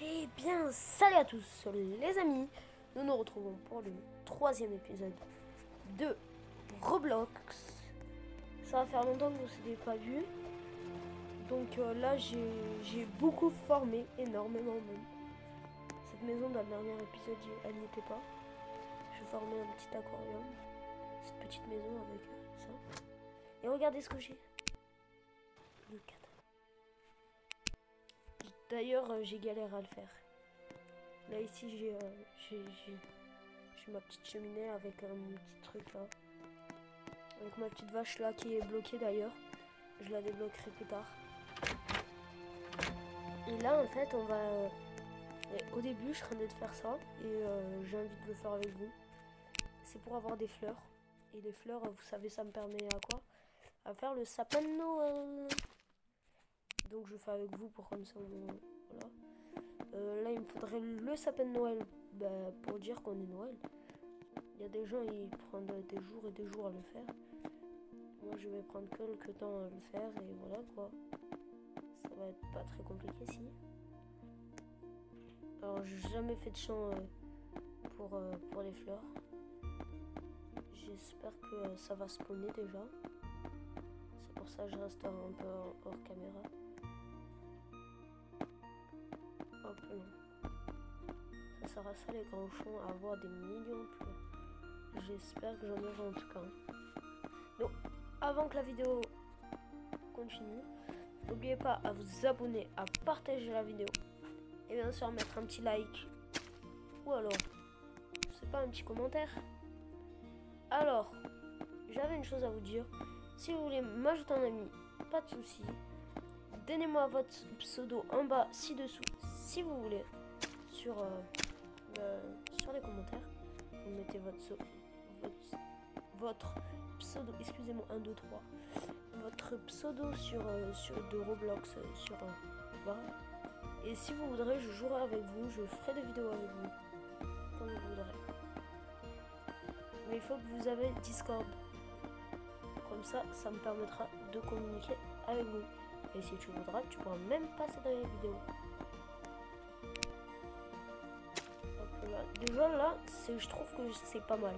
Eh bien, salut à tous les amis, nous nous retrouvons pour le troisième épisode de Roblox. Ça va faire longtemps que vous ne s'était pas vu, donc là j'ai beaucoup formé, énormément même. Cette maison dans le dernier épisode, elle n'y était pas. Je formais un petit aquarium, cette petite maison avec ça. Et regardez ce que j'ai, le cadavre. D'ailleurs, j'ai galéré à le faire. Là ici j'ai ma petite cheminée avec un petit truc là. Avec ma petite vache là qui est bloquée d'ailleurs. Je la débloquerai plus tard. Et là en fait on va... au début je crains de faire ça et j'ai envie de le faire avec vous. C'est pour avoir des fleurs. Et les fleurs, vous savez ça me permet à quoi? À faire le sapin de Noël. Donc je fais avec vous pour comme ça voilà. Là il me faudrait le sapin de Noël pour dire qu'on est Noël. Il y a des gens ils prennent des jours et des jours à le faire. Moi je vais prendre quelques temps à le faire et voilà quoi. Ça va être pas très compliqué si. Alors j'ai jamais fait de chant pour les fleurs. J'espère que ça va spawner déjà. C'est pour ça que je reste un peu hors caméra. Hop là. Ça sert à ça les grands champs, à avoir des millions de fleurs. J'espère que j'en aurai en tout cas. Donc avant que la vidéo continue, n'oubliez pas à vous abonner, à partager la vidéo et bien sûr mettre un petit like ou alors, je sais pas, un petit commentaire. Alors, j'avais une chose à vous dire. Si vous voulez m'ajouter un ami, pas de souci. Donnez-moi votre pseudo en bas ci-dessous si vous voulez sur les commentaires. Vous mettez votre pseudo, excusez-moi, 1, 2, 3. Votre pseudo sur de Roblox voilà. Et si vous voudrez, je jouerai avec vous, je ferai des vidéos avec vous, comme vous voudrez. Mais il faut que vous avez Discord. Comme ça, ça me permettra de communiquer avec vous. Et si tu voudras, tu pourras même passer dans les vidéos. Hop là. Déjà là, je trouve que c'est pas mal.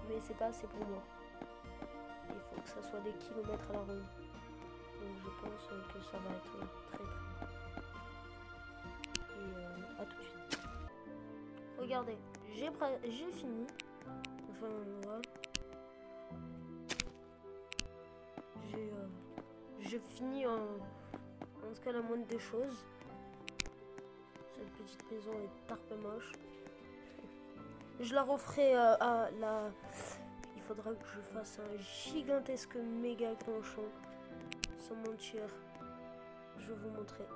Mais c'est pas assez pour moi. Il faut que ça soit des kilomètres à la ronde. Donc je pense que ça va être très très. Et à tout de suite. Regardez, j'ai fini. Enfin voilà. J'ai fini en tout cas la moindre des choses. Cette petite maison est tarpe moche. Je la referai à la... Il faudra que je fasse un gigantesque méga grand champ. Sans mentir. Je vais vous montrer.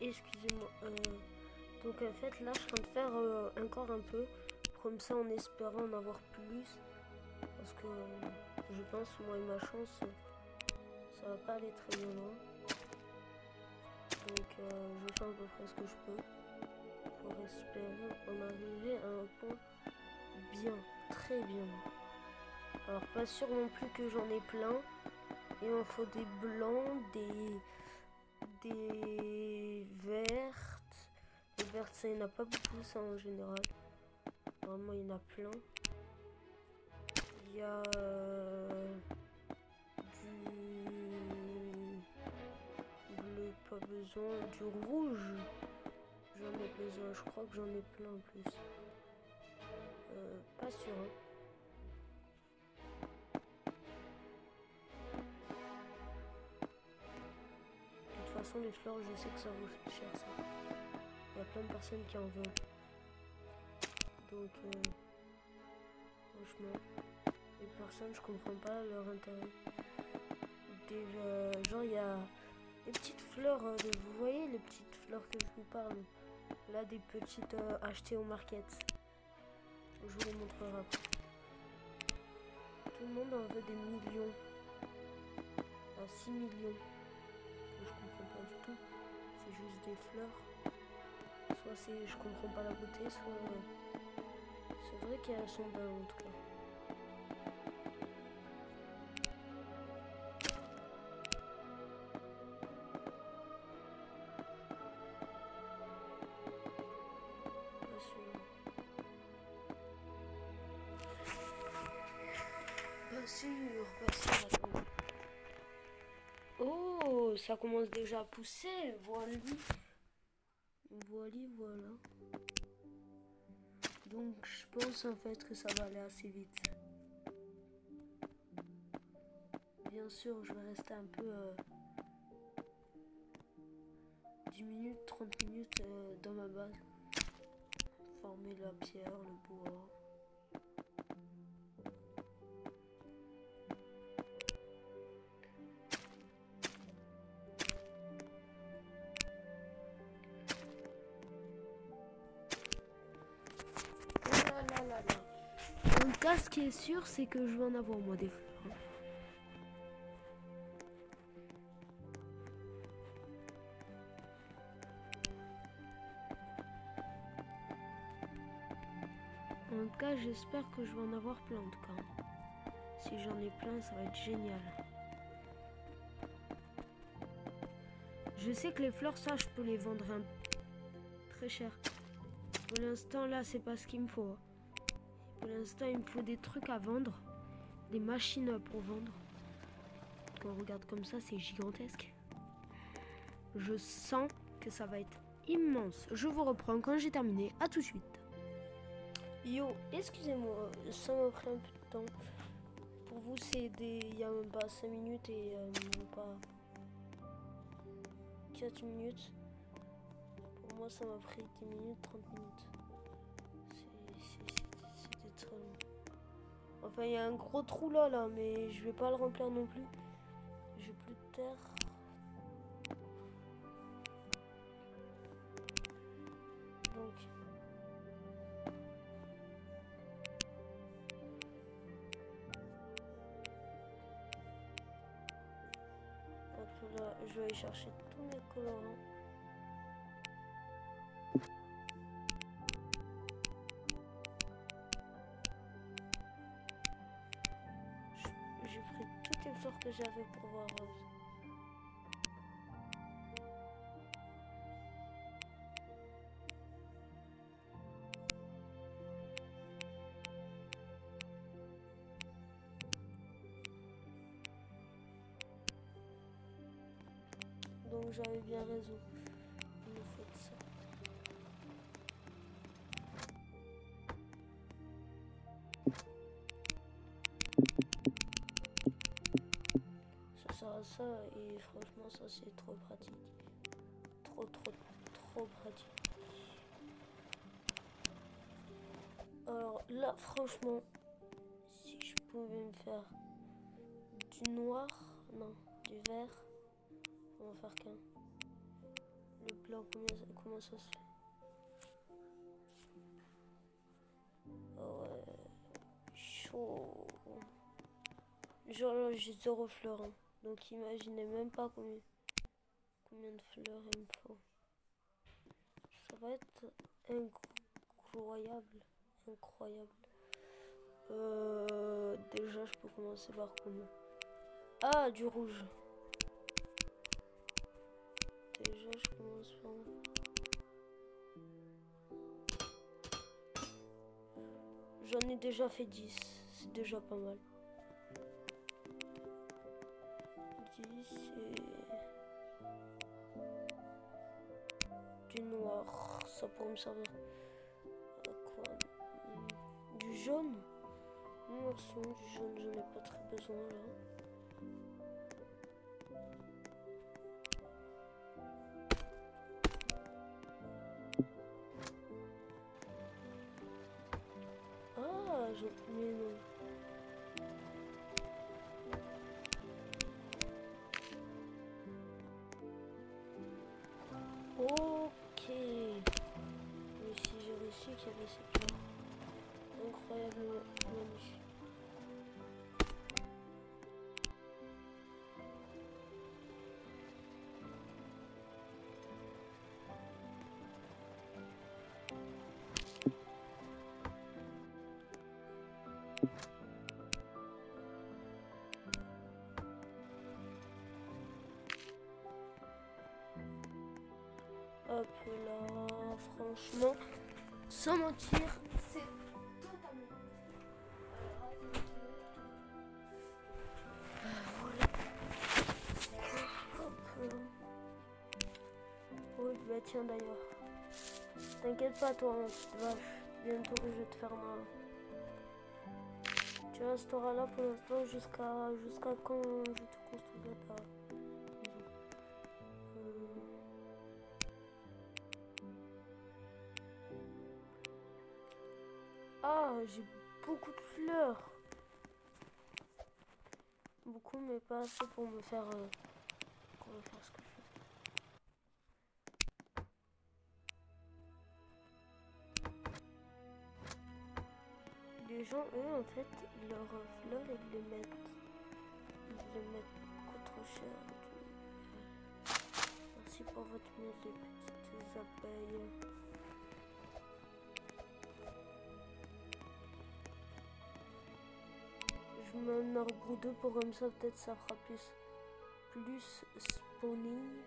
Excusez-moi. Donc en fait là je suis en train de faire encore un peu. Comme ça en espérant en avoir plus. Parce que je pense moi et ma chance ça va pas aller très bien loin. Donc je fais à peu près ce que je peux. Pour espérer en arriver à un point bien, très bien. Alors pas sûr non plus que j'en ai plein. Il m'en faut des blancs, des vertes. Les vertes ça il n'y en a pas beaucoup ça en général. Normalement il y en a plein. Il y a du bleu, pas besoin, du rouge. J'en ai besoin, je crois que j'en ai plein en plus. Pas sûr. Hein. De toute façon, les fleurs, je sais que ça vaut cher ça. Il y a plein de personnes qui en veulent. Donc, franchement, les personnes, je comprends pas leur intérêt. Genre, il y a les petites fleurs, vous voyez les petites fleurs que je vous parle. Là, des petites achetées au market. Je vous les montrerai après. Tout le monde en veut des millions. À 6 millions. Je comprends pas du tout. C'est juste des fleurs. Soit je comprends pas la beauté, soit c'est vrai qu'elles sont belles en tout cas. ça commence déjà à pousser. Voilà. Voilà. Donc je pense en fait que ça va aller assez vite. Bien sûr, je vais rester un peu 10 minutes, 30 minutes dans ma base. Former la pierre, le bois. En tout cas, ce qui est sûr, c'est que je vais en avoir moi des fleurs. En tout cas, j'espère que je vais en avoir plein en tout cas. Si j'en ai plein, ça va être génial. Je sais que les fleurs, ça, je peux les vendre très cher. Pour l'instant, là, c'est pas ce qu'il me faut. Pour l'instant, il me faut des trucs à vendre. Des machines pour vendre. Quand on regarde comme ça, c'est gigantesque. Je sens que ça va être immense. Je vous reprends quand j'ai terminé. À tout de suite. Yo, excusez-moi, ça m'a pris un peu de temps. Pour vous, c'est il y a même pas 5 minutes et même pas 4 minutes. Pour moi, ça m'a pris 10 minutes, 30 minutes. C'était très long. Enfin, il y a un gros trou là, mais je vais pas le remplir non plus. J'ai plus de terre. Donc... là, je vais aller chercher tous mes colorants. J'ai pris toutes les fleurs que j'avais pour voir rose. Donc j'avais bien raison. Il me faut de ça. Ça sert à ça et franchement ça c'est trop pratique. Trop pratique. Alors là franchement, si je pouvais me faire du noir, non, du vert. On va faire qu'un. Le blanc, comment ça se fait? Oh ouais. Chaud. Genre là j'ai 0 fleurs. Hein. Donc imaginez même pas combien de fleurs il me faut. Ça va être incroyable. Déjà je peux commencer par comment? Ah, du rouge. Déjà, je commence par... J'en ai déjà fait 10. C'est déjà pas mal. 10 et... du noir. Ça pourrait me servir à quoi? Du jaune? Non, merci, du jaune, j'en ai pas très besoin là. Mais non. Ok. Mais si j'ai réussi qu'il y avait ces fleurs. Incroyablement magnifique. Hop là, franchement, sans mentir, c'est totalement... Voilà. Hop là. Oui, bah tiens d'ailleurs. T'inquiète pas toi, ma petite vache. Bientôt je vais te faire ma... Tu resteras là pour l'instant jusqu'à quand je te construirai ta maison. Ah, j'ai beaucoup de fleurs. Beaucoup, mais pas assez pour me faire, ce que je veux. Les gens, eux, en fait, leurs fleurs, ils les mettent beaucoup trop cher. Merci pour votre miel, les petites abeilles. Je mets un arbre ou deux pour comme ça, peut-être ça fera plus spawning.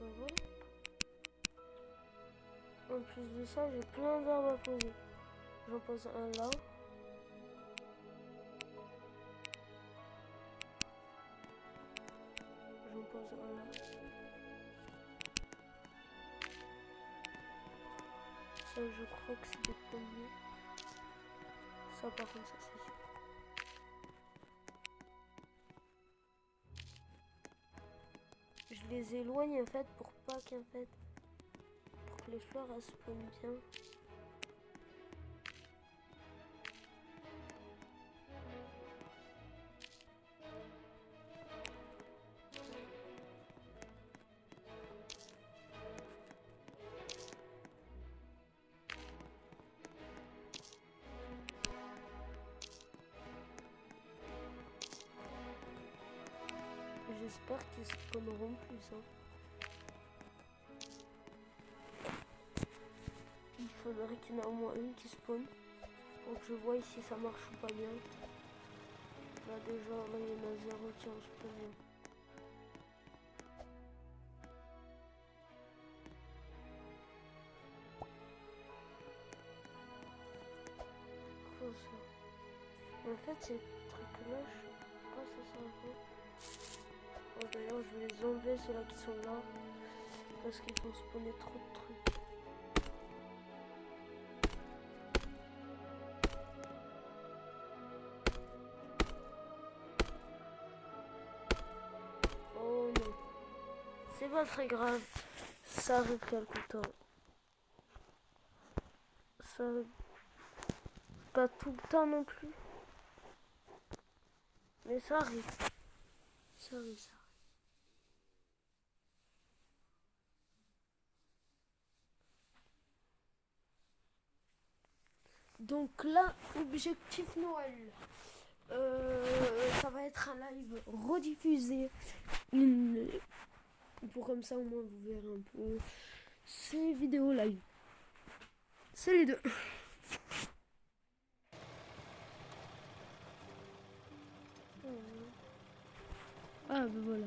Voilà. En plus de ça, j'ai plein d'arbres à poser. J'en pose un là. J'en pose un là. Ça, je crois que c'est des pommiers. Ça, par contre, ça, c'est sûr. Je les éloigne, en fait, pour pas qu'en fait... Pour que les fleurs, elles spawnent bien. J'espère qu'ils spawneront plus. Hein. Il faudrait qu'il y en ait au moins une qui spawn. Pour que je vois si ça marche ou pas bien. Là déjà, là il y en a 0 qui ont spawné. Quoi ça? En fait ces trucs là, je sais pas si ça sert à quoi. Oh, d'ailleurs je vais les enlever ceux-là qui sont là. Parce qu'ils font spawner trop de trucs. Oh non. C'est pas très grave. Ça arrive quelque temps. Ça arrive pas tout le temps non plus. Mais ça arrive. Ça arrive, ça arrive. Donc là, objectif Noël. Ça va être un live rediffusé. Pour comme ça au moins vous verrez un peu ces vidéos live. C'est les deux. Ah ben voilà.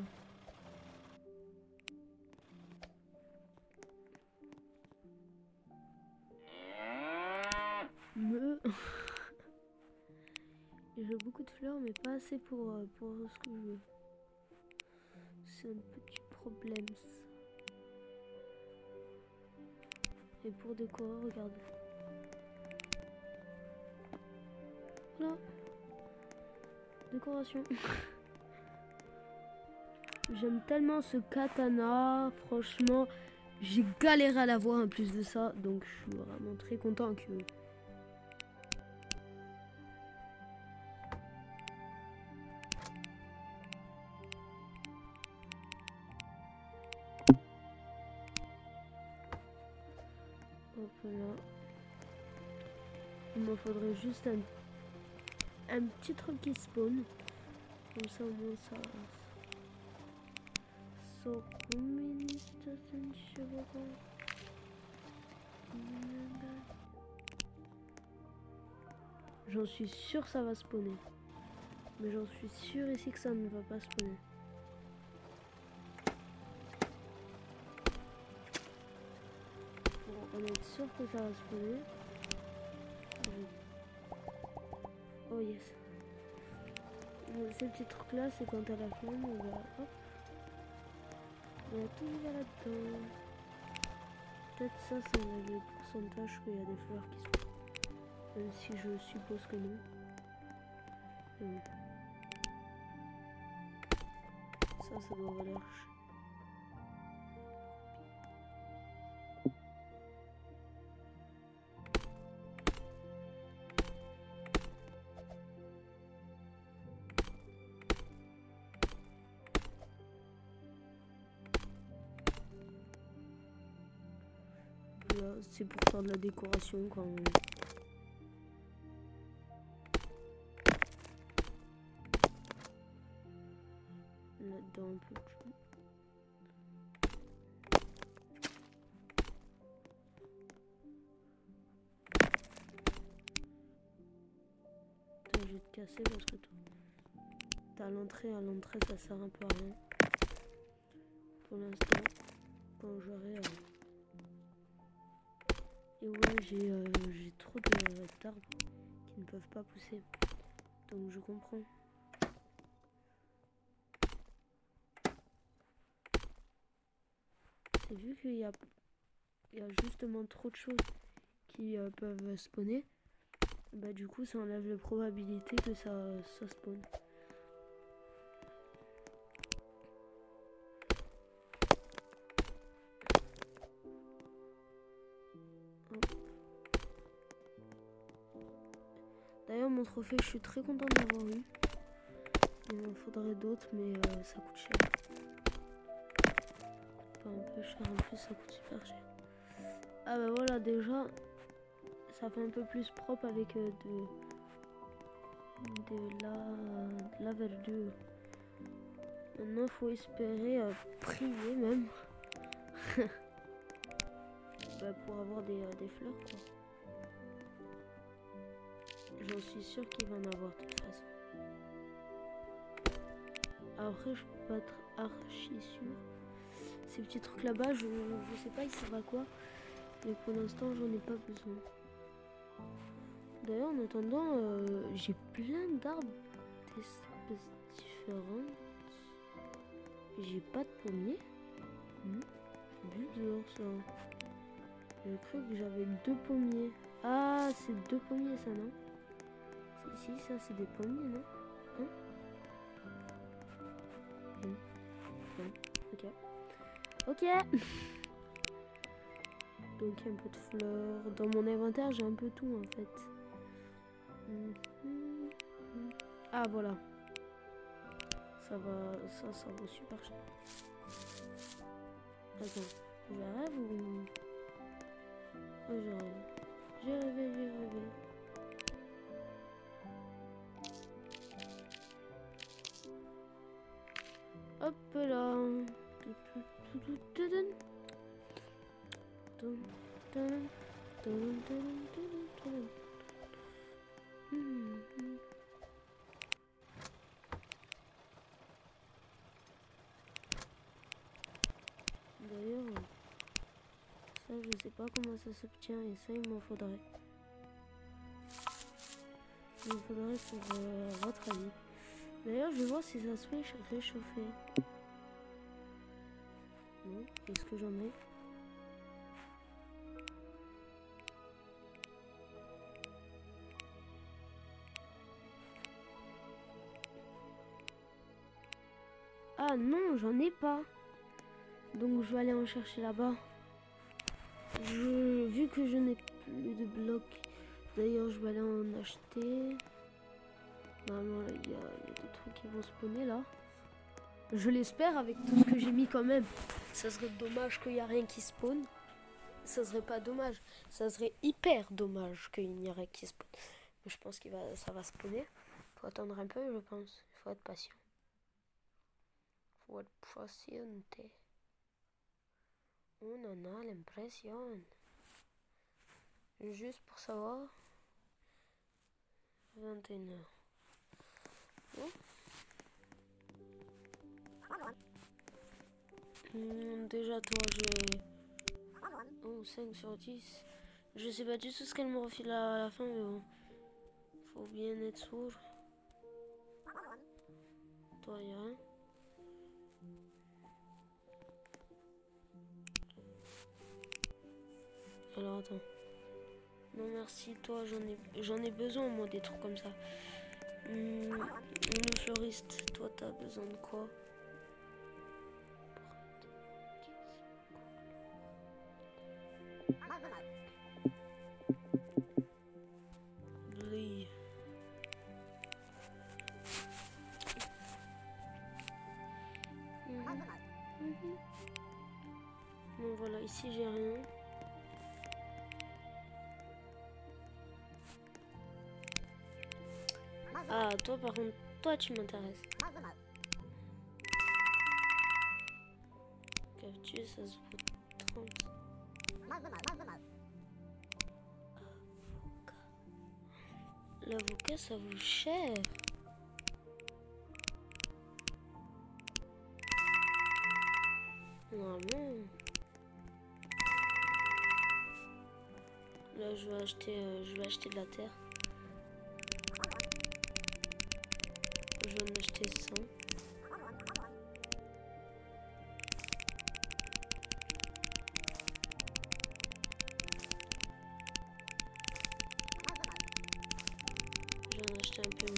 J'ai beaucoup de fleurs mais pas assez pour ce que je veux. C'est un petit problème ça. Et pour décorer, regardez. Voilà. Décoration. J'aime tellement ce katana. Franchement, j'ai galéré à l'avoir en plus de ça. Donc je suis vraiment très content que... Hop là. Il me faudrait juste un petit truc qui spawn. Comme ça au moins ça... So, j'en suis sûr ça va spawner. Mais j'en suis sûr ici que ça ne va pas spawner. Pour en être sûr que ça va spawner. Oh yes. Ces petits trucs là, c'est quand t'as la flemme, on va hop. On va tout mettre là-dedans. Peut-être ça enlève le pourcentage qu'il y a des fleurs qui sont. Même si je suppose que non. Ça doit valer. C'est pour faire de la décoration quand même. Là-dedans un peu de chou. Attends, je vais te casser parce que t'as l'entrée. À l'entrée, ça sert un peu à rien. Pour l'instant, quand j'aurai... Et ouais, j'ai trop d'arbres qui ne peuvent pas pousser. Donc je comprends. C'est vu qu'il y a justement trop de choses qui peuvent spawner. Bah du coup ça enlève la probabilité que ça spawn. D'ailleurs mon trophée, je suis très content d'avoir eu. Il m'en faudrait d'autres mais ça coûte cher. Pas un peu cher, en plus ça coûte super cher. Ah bah voilà, déjà ça fait un peu plus propre avec de la verdure. Maintenant faut espérer prier même bah, pour avoir des fleurs quoi. J'en suis sûre qu'il va en avoir de toute façon. Après je peux pas être archi sûr. Ces petits trucs là-bas, je sais pas ils servent à quoi. Mais pour l'instant j'en ai pas besoin. D'ailleurs en attendant j'ai plein d'arbres d'espèces différentes. J'ai pas de pommier. Bizarre ça. J'ai cru que j'avais 2 pommiers. Ah c'est 2 pommiers ça non? Si ça c'est des pommiers non? Hein? Ok. Ok. Donc un peu de fleurs. Dans mon inventaire j'ai un peu tout en fait. Ah voilà. Ça vaut super cher. Attends, je rêve ou... Oh, je rêve. J'ai rêvé. Hop là. D'ailleurs, ça je sais pas comment ça s'obtient et ça il m'en faudrait. Il me faudrait pour votre avis. D'ailleurs, je vais voir si ça se fait réchauffer. Non, est-ce que j'en ai? Ah non, j'en ai pas. Donc je vais aller en chercher là-bas. Vu que je n'ai plus de blocs, d'ailleurs je vais aller en acheter. Normalement il y a des trucs qui vont spawner là. Je l'espère avec tout ce que j'ai mis quand même. Ça serait dommage qu'il n'y a rien qui spawn. Ça serait pas dommage. Ça serait hyper dommage qu'il n'y ait rien qui spawn. Mais je pense que ça va spawner. Faut attendre un peu je pense. Il faut être patient. Faut être patiente. On en a l'impression. Juste pour savoir. 21h. Bon. Déjà toi j'ai... Oh 5 sur 10. Je sais pas du tout ce qu'elle me refile à la fin mais bon. Faut bien être sourd. Toi, y'a rien. Alors attends. Non merci, toi j'en ai besoin moi des trucs comme ça. Le fleuriste, toi t'as besoin de quoi? Blé. Bon voilà, ici j'ai rien. Ah, toi par contre, toi tu m'intéresses. Capture, ça se vaut 30. L'avocat, ça vaut cher. Normalement. Là, je vais acheter de la terre. Je vais en acheter 100. Je vais en acheter un peu.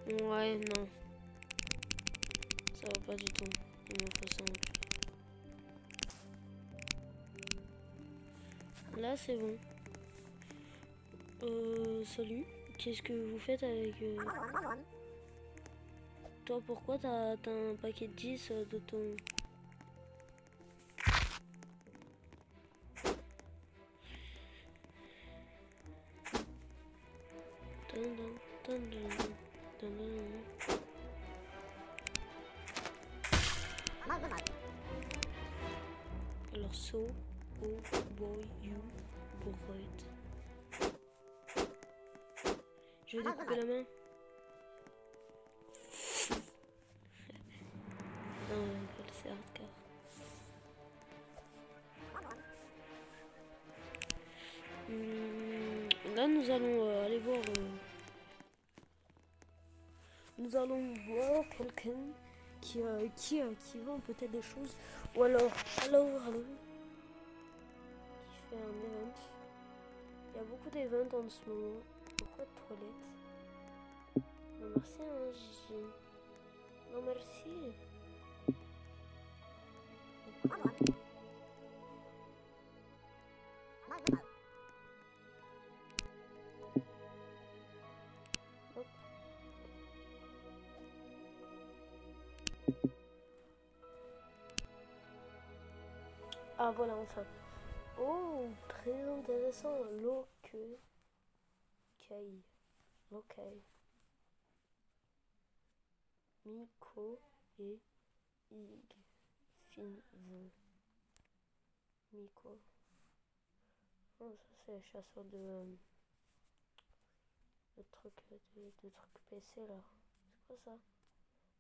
Ouais, non. Ça va pas du tout. Il me faut ça en plus. Là, c'est bon. Salut. Qu'est-ce que vous faites avec... Toi, pourquoi t'as un paquet de 10 de ton... Alors, so, oh boy, you, right. Je vais découper la main. Non, c'est hardcore. Là, nous allons aller voir... Nous allons voir quelqu'un qui vend peut-être des choses. Ou alors, hello, qui fait un event. Il y a beaucoup d'events en ce moment. Pourquoi de toilettes? Non merci, hein, Gigi. Non merci. Hop. Ah voilà, enfin. Oh, très intéressant. Loqueuil. Miko et Ig. Finve. Miko. Oh, ça c'est chasseur de trucs PC là. C'est quoi ça?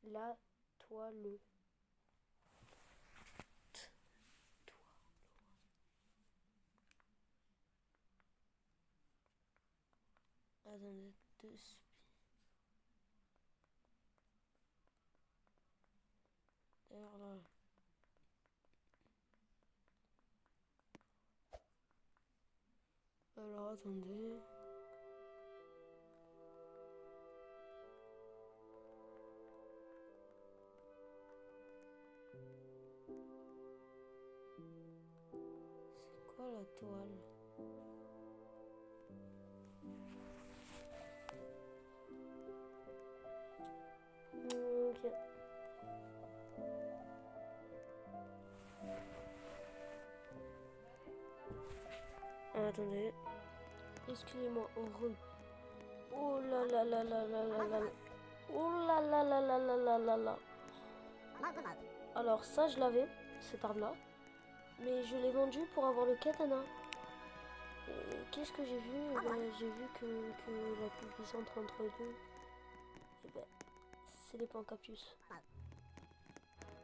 La toile. Attendez, deux spies. D'ailleurs là. Alors attendez. C'est quoi la toile? Ok. Ah, attendez. Excusez-moi, oh là là là là là là là. Oh là là là là là là là là. Alors ça je l'avais, cette arme là. Mais je l'ai vendu pour avoir le katana. Et qu'est-ce que j'ai vu? J'ai vu que la plus puissante entre deux. Et ben, ramasser les pains cactus.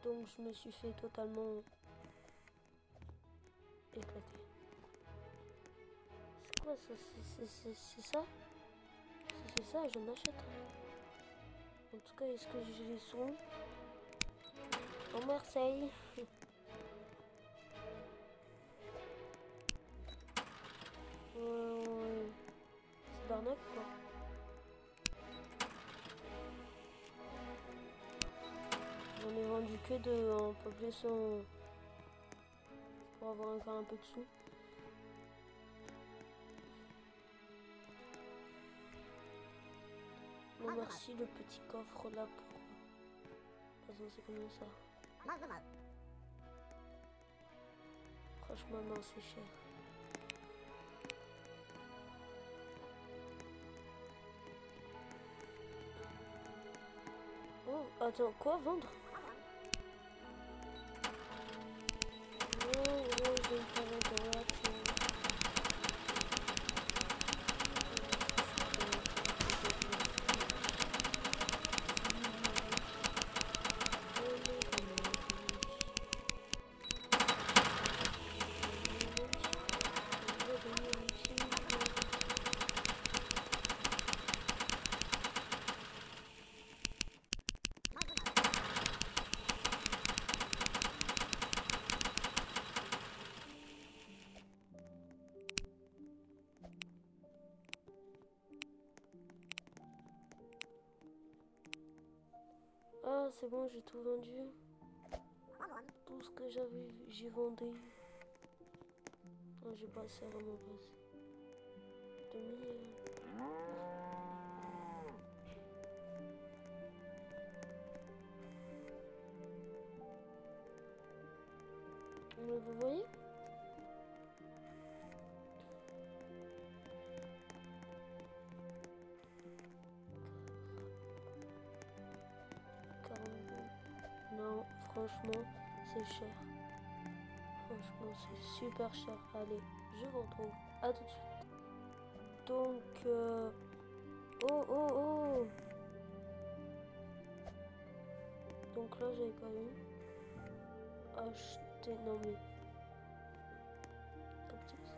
Donc je me suis fait totalement éclater. C'est quoi ça? C'est ça? Si c'est ça, je m'achète. En tout cas, est-ce que j'ai les sons? En Marseille. C'est d'arnaque quoi. J'en ai vendu que deux, un peu plus pour avoir encore un peu de sous. Non merci le petit coffre là pour... Attends, c'est combien ça? Franchement non, c'est cher. Oh, attends, quoi vendre? Oh, je vais me faire un droit. Ah, c'est bon, j'ai tout vendu. Tout ce que j'avais, j'ai vendu. Non, j'ai pas assez vraiment passé. Vous voyez? Non, franchement, c'est cher. Franchement, c'est super cher. Allez, je vous retrouve. À tout de suite. Donc, oh. Donc là, j'avais pas vu. Acheter, non mais... Cactus.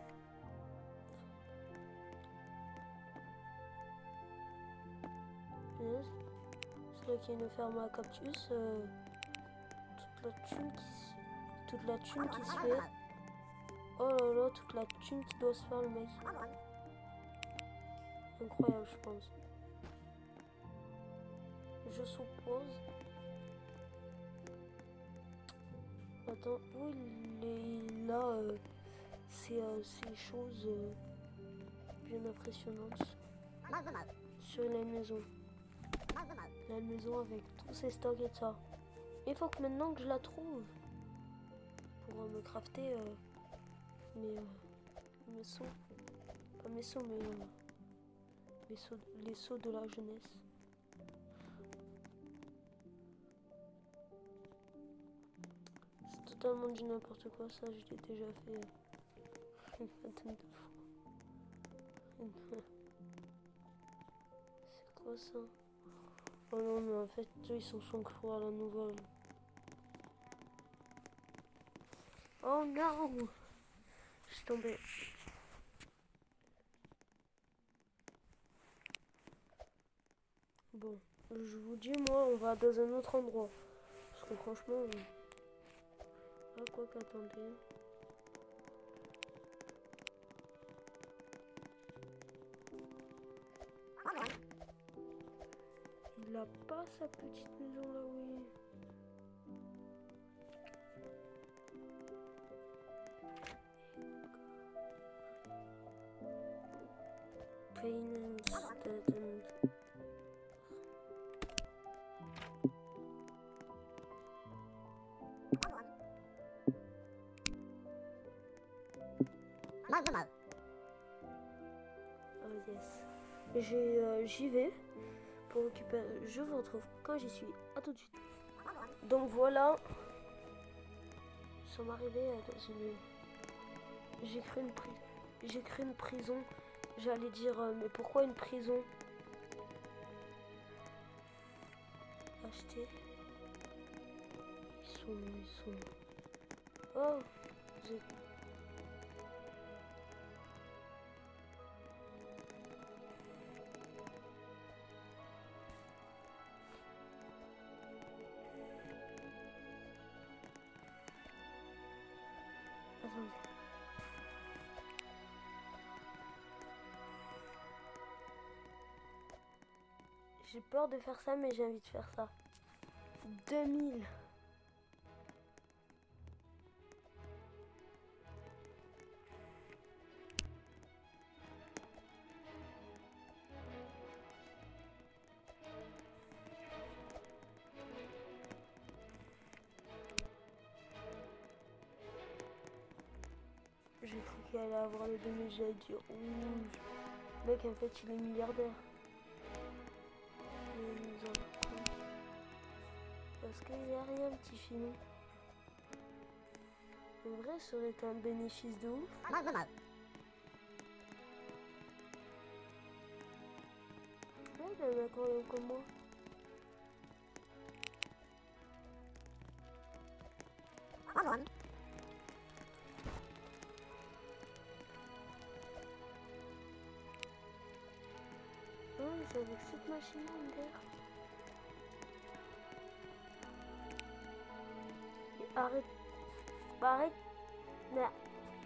Yes. C'est là qu'il y a une ferme à cactus. Toute la thune qui se fait. Oh là là, toute la thune qui doit se faire le mec. Incroyable, je pense. Je suppose. Attends, où il est là? C'est choses bien impressionnantes. Sur la maison. La maison avec tous ces stocks et ça. Il faut que maintenant que je la trouve pour me crafter mes seaux. Pas mes seaux, mais les seaux de la jeunesse. C'est totalement du n'importe quoi, ça, je l'ai déjà fait une vingtaine de fois. C'est quoi ça? Oh non, mais en fait, ils sont crus à la nouvelle. Oh non! Je suis tombée. Bon, je vous dis, moi, on va dans un autre endroit. Parce que franchement... Ah, quoi qu'attendez. Il a pas sa petite maison là, oui. Oh yes. J'y vais pour récupérer. Je vous retrouve quand j'y suis. À tout de suite. Donc voilà. Nous sommes arrivés dans une... J'ai cru une prison. J'allais dire, mais pourquoi une prison? acheter. Ils sont... Oh, j'ai... Attendez. J'ai peur de faire ça, mais j'ai envie de faire ça. 2000. J'ai cru qu'il allait avoir les 2000, j'allais dire ouh. Le mec, en fait, il est milliardaire. Parce qu'il n'y a rien, petit film. En vrai, ça aurait été un bénéfice de ouf. Ouais, il en a quand même comme moi. Oh, c'est avec cette machine-là, d'ailleurs. Arrête. Arrête. Nah.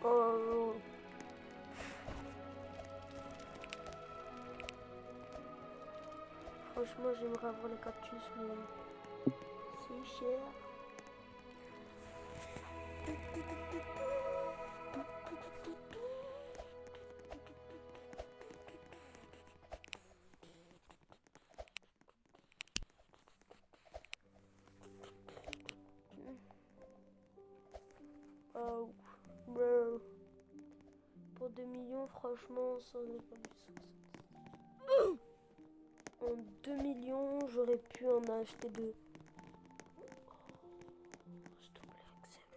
Oh. Franchement, j'aimerais avoir les cactus, mais c'est cher. Oh, bro. Pour 2 millions, franchement, ça aurait pas du sens. En 2 millions, j'aurais pu en acheter deux. Oh, s'il te plaît, accepte.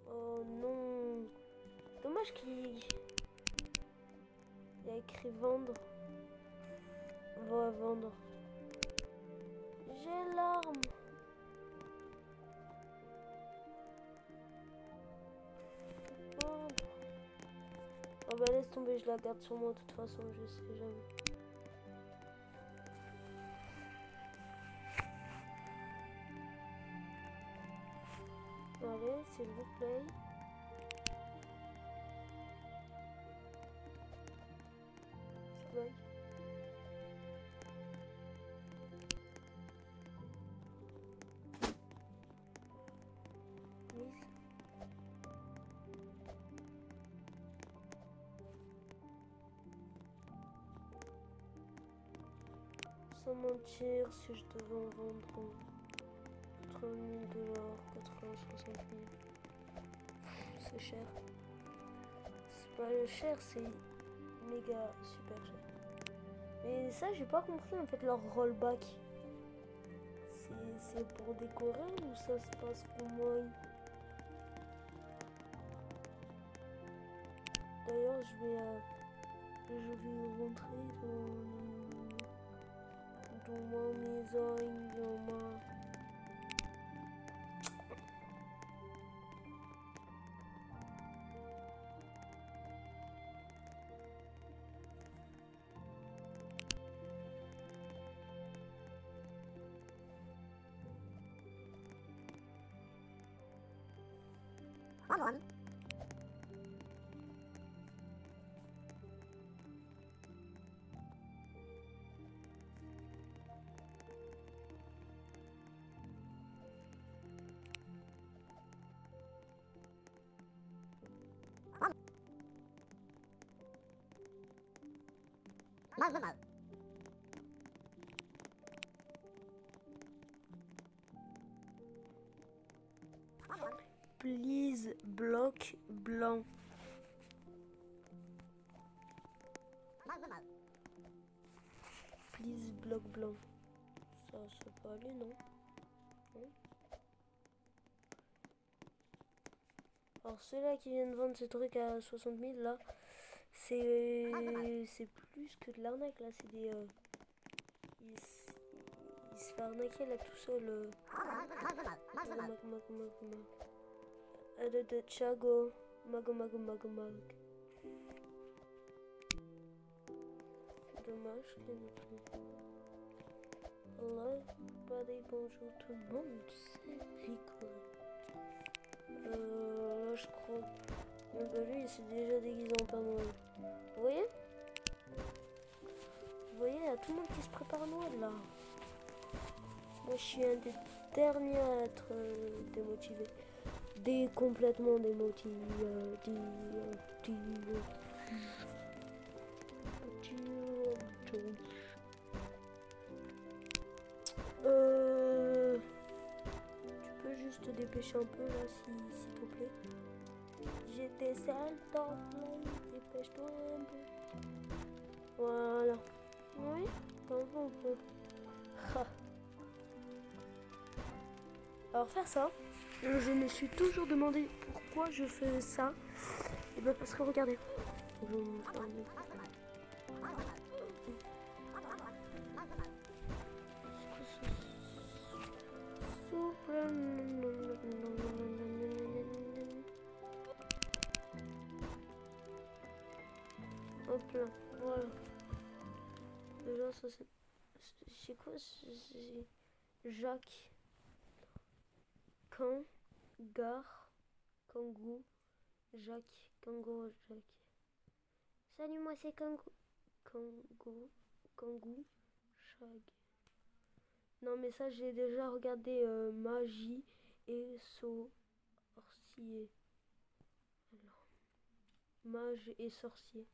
Oh non. Dommage qu'il y a écrit vendre. On va vendre. J'ai l'arme. Oh bah laisse tomber, je la garde sur moi de toute façon, je sais jamais. Allez, s'il vous plaît. S'il vous plaît. Please. Sans mentir, si je devais en vendre 80 000 $, 80, 60 000, c'est cher. C'est pas cher, c'est méga super cher. Mais ça, j'ai pas compris en fait leur rollback. C'est pour décorer ou ça se passe comment? D'ailleurs, je vais rentrer dans ma maison, dans ma... Please, bloc blanc. Please, bloc blanc. Ça peut aller, non? Alors ceux-là qui viennent vendre ces trucs à 60 000 là, c'est plus que de l'arnaque là, c'est des se fait arnaquer là tout seul. De Thiago. Mago. Dommage qu'il n'y ait plus. Hello, buddy, bonjour tout le monde, c'est Rico. Là, je crois. Lui, il s'est déjà déguisé en Père Noël. Vous voyez? Vous voyez, il y a tout le monde qui se prépare à Noël là. Moi, je suis un des derniers à être démotivé. Complètement démotivé. Tu peux juste te dépêcher un peu là, s'il te plaît. J'étais sale dans le dépêche-toi un peu. Voilà. Oui, on peut. Alors faire ça, je me suis toujours demandé pourquoi je fais ça. Et bien parce que regardez. Je vais vous faire hop là, voilà. Déjà ça c'est quoi? C'est Jacques. Kangou, Jacques, Kangourou, Jacques. Salut, moi c'est Kangou, Shag. Non mais ça j'ai déjà regardé Magie et Sorcier. Alors, Mage et Sorcier.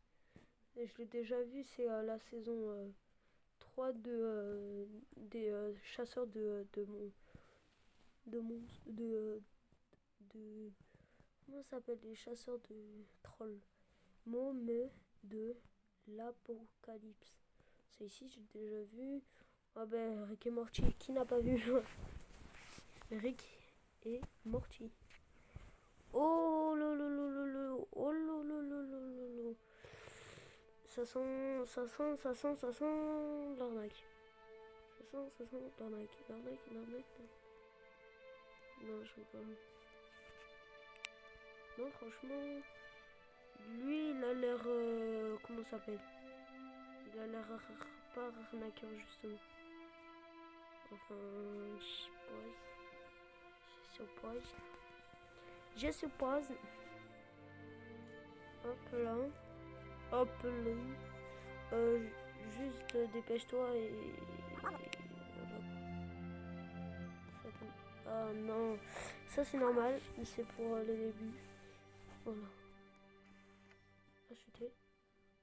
Et je l'ai déjà vu, c'est la saison 3 des chasseurs de comment ça s'appelle, les chasseurs de trolls. Môme de l'Apocalypse. C'est ici, j'ai déjà vu. Ah ben, Rick et Morty. Qui n'a pas vu? Rick et Morty. Oh lolo. Oh lolo. Ça sent l'arnaque. Ça sent l'arnaque. Non, je veux pas. Non, franchement, lui, il a l'air... comment ça s'appelle? Il a l'air pas arnaqueur, justement. Enfin, je suppose. Hop là. Juste dépêche-toi et... Voilà. Ah non, ça c'est normal, c'est pour les débuts. Voilà. Acheter.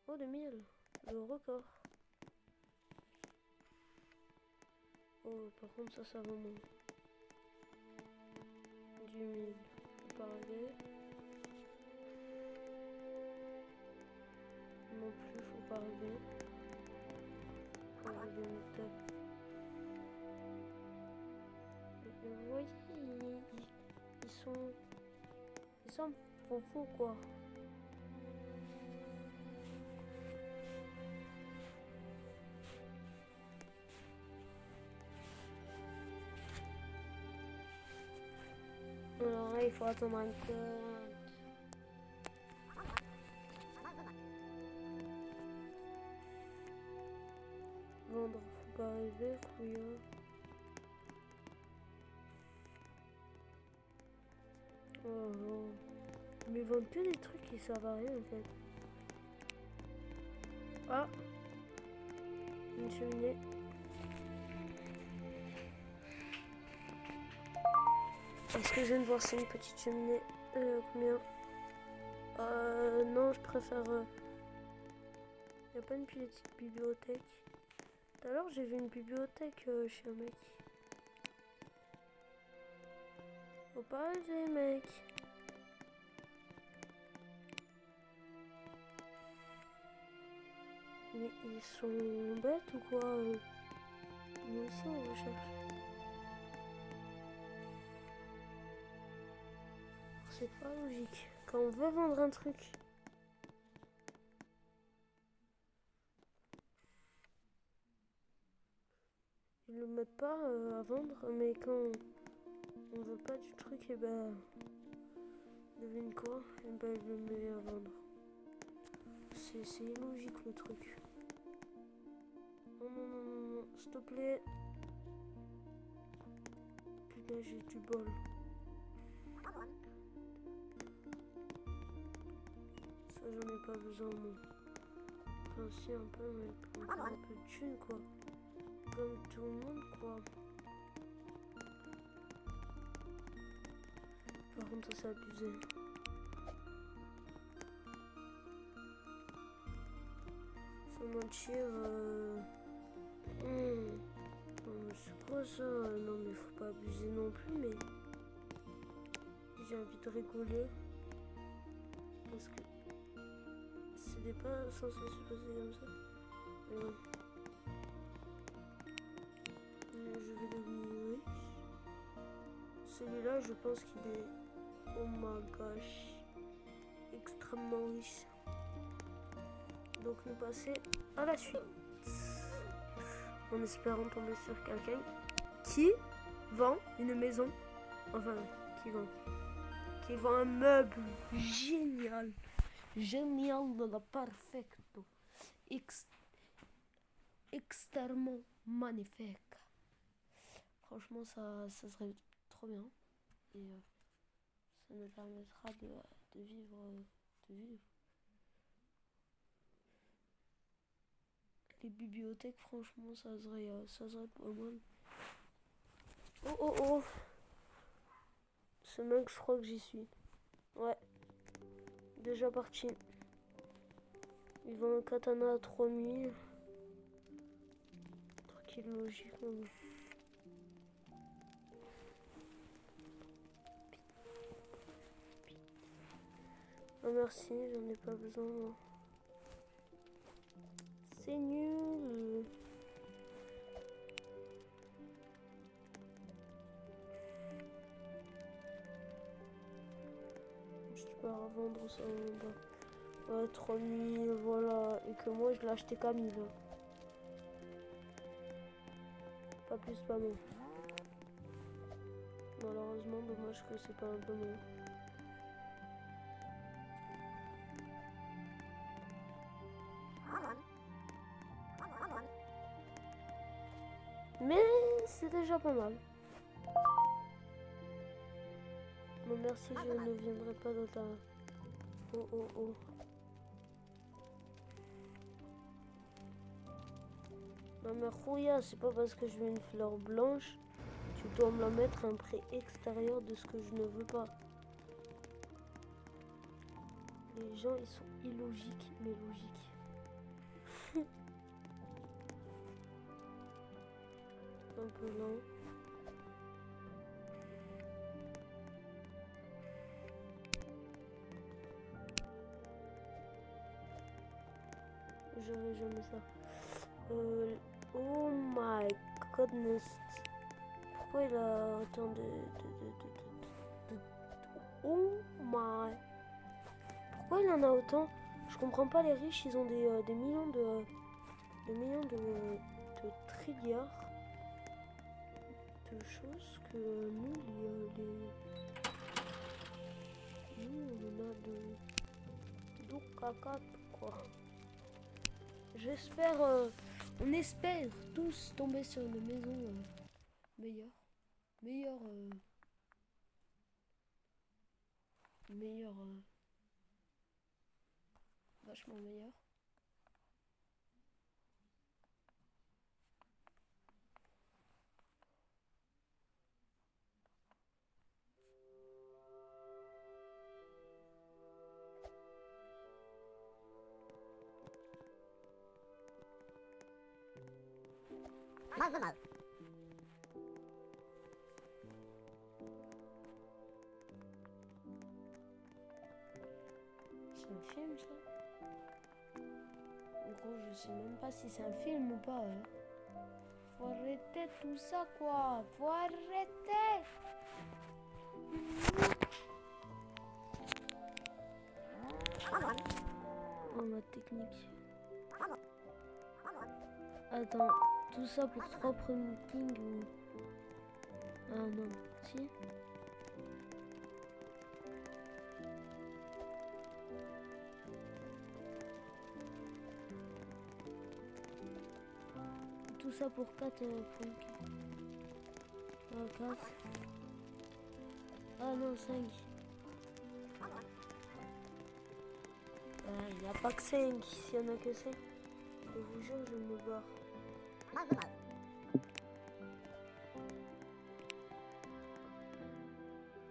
Oh, de 1000. Le record. Oh, par contre, ça va moins. Du 1000. Faut pas rêver. Non plus, faut pas rêver. Vous voyez, ils sont faux quoi. Alors là, il faut attendre un peu. Vendre, faut pas rêver, couillon. Oh. Mais ils vendent que des trucs qui servent à rien en fait. Ah, une cheminée. Est-ce que je viens de voir c'est une petite cheminée? Combien? Non, je préfère... Y a pas une petite bibliothèque? Tout à l'heure, j'ai vu une bibliothèque chez un mec. Faut pas rêver, mec. Mais ils sont bêtes ou quoi? Nous aussi, on recherche. C'est pas logique. Quand on veut vendre un truc... ils le mettent pas à vendre, mais quand on veut pas du truc, et ben, devine quoi, et ben, il le met à vendre. C'est illogique le truc. Non, non, non, non, non, s'il te plaît. Putain, j'ai du bol. Ça, j'en ai pas besoin, moi. Enfin, si, un peu, mais pour un peu de thunes, quoi. Comme tout le monde, quoi. Par contre, ça, c'est abusé. Sans mentir, non, mais c'est quoi ça? Non, mais faut pas abuser non plus, mais j'ai envie de rigoler. Parce que c'était pas censé se passer comme ça. Mais bon. Je vais devenir riche. Celui-là, je pense qu'il est, oh my gosh, extrêmement riche. Donc nous passer à la suite. En espérant tomber sur quelqu'un qui vend une maison. Enfin, qui vend un meuble génial. Génial de la perfecto. Extrêmement magnifique. Franchement, ça serait trop bien. Et ça nous permettra de vivre. Les bibliothèques, franchement, ça serait pas mal. Oh oh oh. Ce mec, je crois que j'y suis. Ouais. Déjà parti. Il vend un katana à 3000. Tranquille, logique. Oh merci, j'en ai pas besoin, moi. C'est nul. Je peux revendre ça en bas. Ouais, 3000, voilà. Et que moi, je l'ai acheté qu'à 1000. Pas plus, pas moins. Malheureusement, dommage que c'est pas un peu moins. Mais c'est déjà pas mal. Non merci, je ne viendrai pas dans ta... Oh oh oh. Non mais Rouya, c'est pas parce que je veux une fleur blanche, tu dois me la mettre à un prix extérieur de ce que je ne veux pas. Les gens, ils sont illogiques, mais logiques. Un peu lent. J'aurais jamais ça. Oh my goodness. Pourquoi il a autant de... Oh my... Pourquoi il en a autant? Je comprends pas, les riches, ils ont des millions de trilliards de choses que nous, nous, on a de caca, quoi. J'espère, on espère tous tomber sur une maison meilleure, vachement meilleure. C'est un film, ça? En gros, je sais même pas si c'est un film ou pas. Faut arrêter tout ça, quoi. Faut arrêter. Oh, ma technique. Attends, Tout ça pour 3 premiers kings ou... Ah non, si. Tout ça pour 4 premiers kings. Ah, 4. Ah non, 5. Ah, il n'y a pas que 5. S'il n'y en a que 5, je vous jure, je me barre.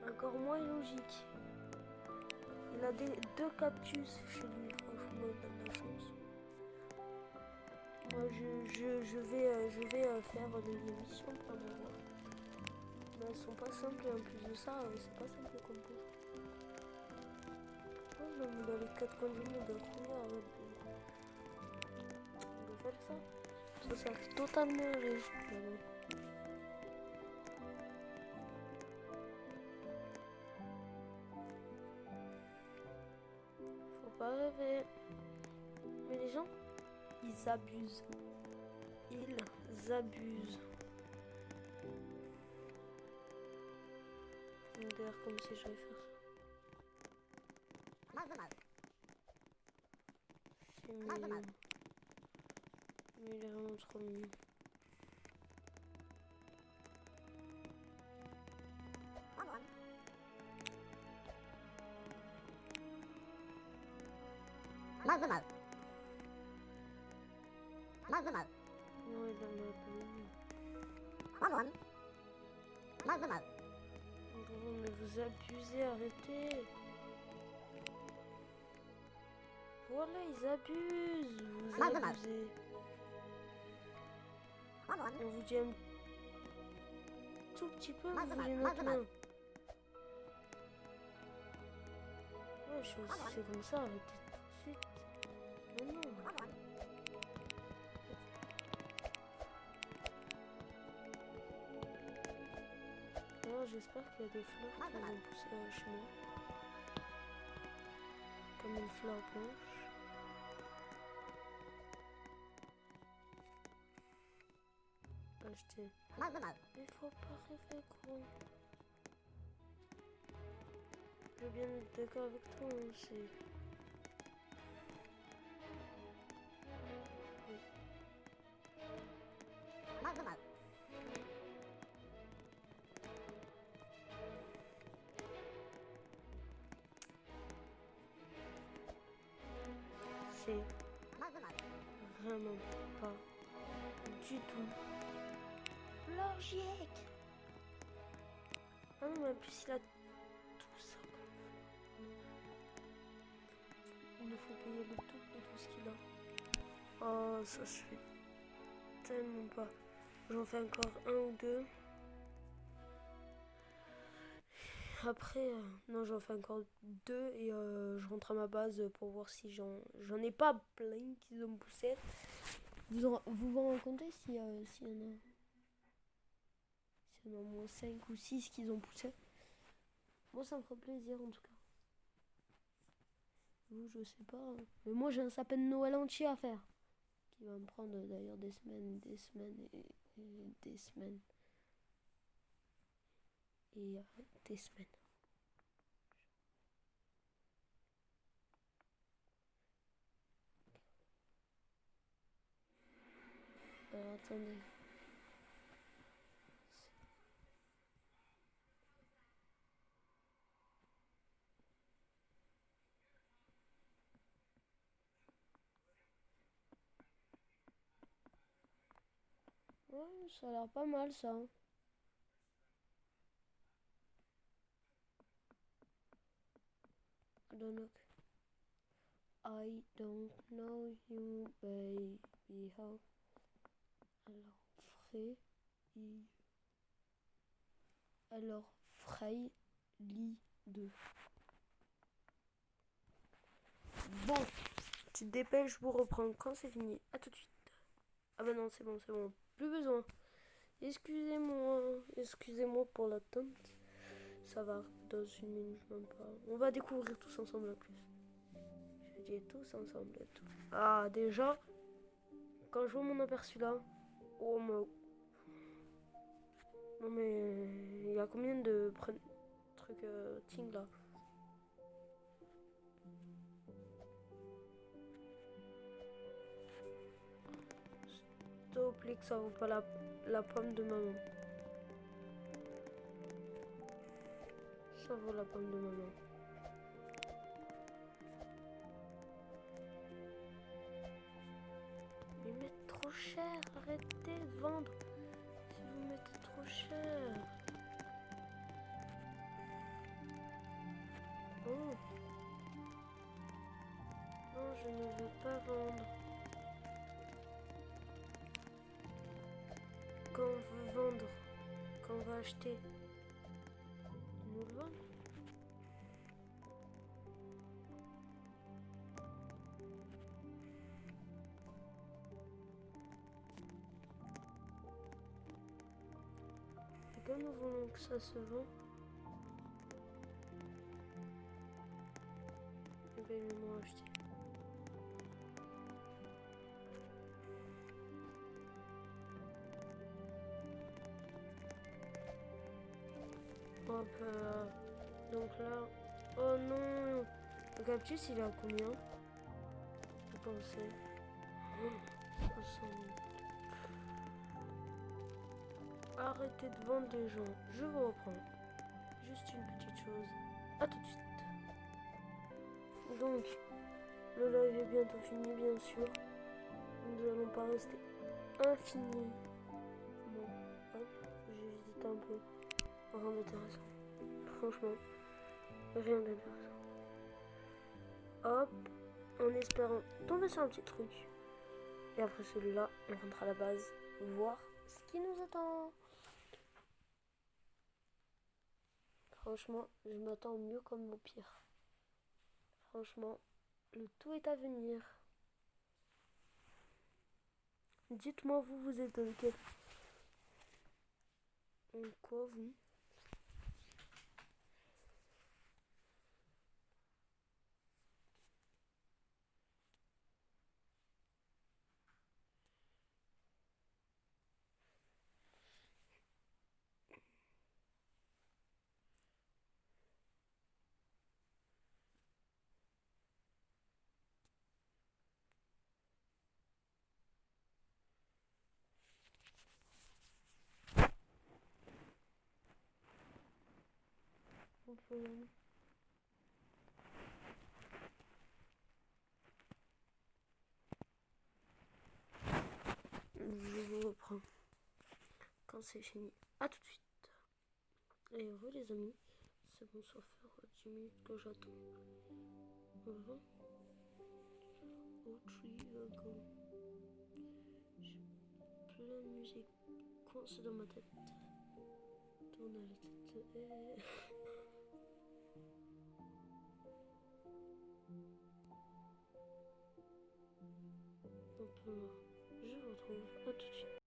Encore moins logique. Il a 2 cactus chez lui, franchement, il a de la chance. Moi, je vais faire des missions pour les voir. Mais elles sont pas simples et en plus de ça, c'est pas simple comme tout. Oh, non, mais dans les 4 coins du monde, arrête de faire ça. Ça sert totalement à rien. Faut pas rêver. Mais les gens, ils abusent. Ils abusent. D'ailleurs, comme si j'allais faire ça. C'est mignon. Mais il est vraiment trop mignon. Non, il en a pas. Bon, mais vous abusez, arrêtez. Voilà, ils abusent. Vous abusez. On vous dit un tout petit peu, vous voulez notre main. Ouais, je suis aussi comme ça, arrêtez tout de suite. Mais non. D'ailleurs, j'espère qu'il y a des fleurs qui vont pousser chez moi. Comme une fleur blanche. Acheter. Il faut pas rêver, gros. Je veux bien être d'accord avec toi, hein, c'est... Oui. C'est vraiment pas du tout logique. Ah non, mais en plus il a tout ça. Il nous faut payer le double de tout ce qu'il a. Oh, ça se fait tellement pas. J'en fais encore 1 ou 2. Après, non, j'en fais encore 2 et je rentre à ma base pour voir si j'en ai pas plein qui ont poussé. Vous vous rendez compte s'il y en a... S'il y en a au moins 5 ou 6 qui ont poussé. Moi, ça me ferait plaisir en tout cas. Vous, je sais pas. Mais moi, j'ai un sapin de Noël entier à faire. Qui va me prendre d'ailleurs des semaines et des semaines. Et des semaines. Alors, attendez. Ouais, ça a l'air pas mal ça. I don't know you, baby, how. Alors, Frey, lit 2. Bon, tu te dépêches, je vous reprends quand c'est fini. À tout de suite. Ah bah non, c'est bon, plus besoin. Excusez-moi pour l'attente. Ça va, dans une minute, même pas. On va découvrir tous ensemble la plus. Je dis tous ensemble et tout. Ah, déjà, quand je vois mon aperçu là, Oh, mais... Non, mais... Il y a combien de trucs ting là? S'il te plaît que ça vaut pas la pomme de maman. Ça vaut la pomme de maman. Mais ils mettent trop cher, arrêtez de vendre. Si vous mettez trop cher. Oh. Non, je ne veux pas vendre. Quand on veut vendre, quand on va acheter, ils nous le vendent. Et comme nous voulons que ça se vend, et bien ils m'ont acheté. Hop, donc là, oh non, le cactus il est à combien? Vous pensez? 500 000. Arrêtez de vendre des gens, je vous reprends. Juste une petite chose. À tout de suite. Donc, le live est bientôt fini, bien sûr. Nous allons pas rester infiniment. Hop, j'hésite un peu. Rien d'intéressant. Franchement, rien d'intéressant. Hop, en espérant tomber sur un petit truc. Et après celui-là, on rentre à la base, voir ce qui nous attend. Franchement, je m'attends au mieux comme au pire. Franchement, le tout est à venir. Dites-moi, vous êtes dans quel... En quoi, vous? Je vous reprends quand c'est fini. À tout de suite. Et heureux les amis, c'est bon, ça fait 10 minutes que j'attends. Voilà. Oh, tree ago. J'ai plein de musique coincée dans ma tête. Tourne la tête. Un peu marre. Je vous retrouve à tout de suite.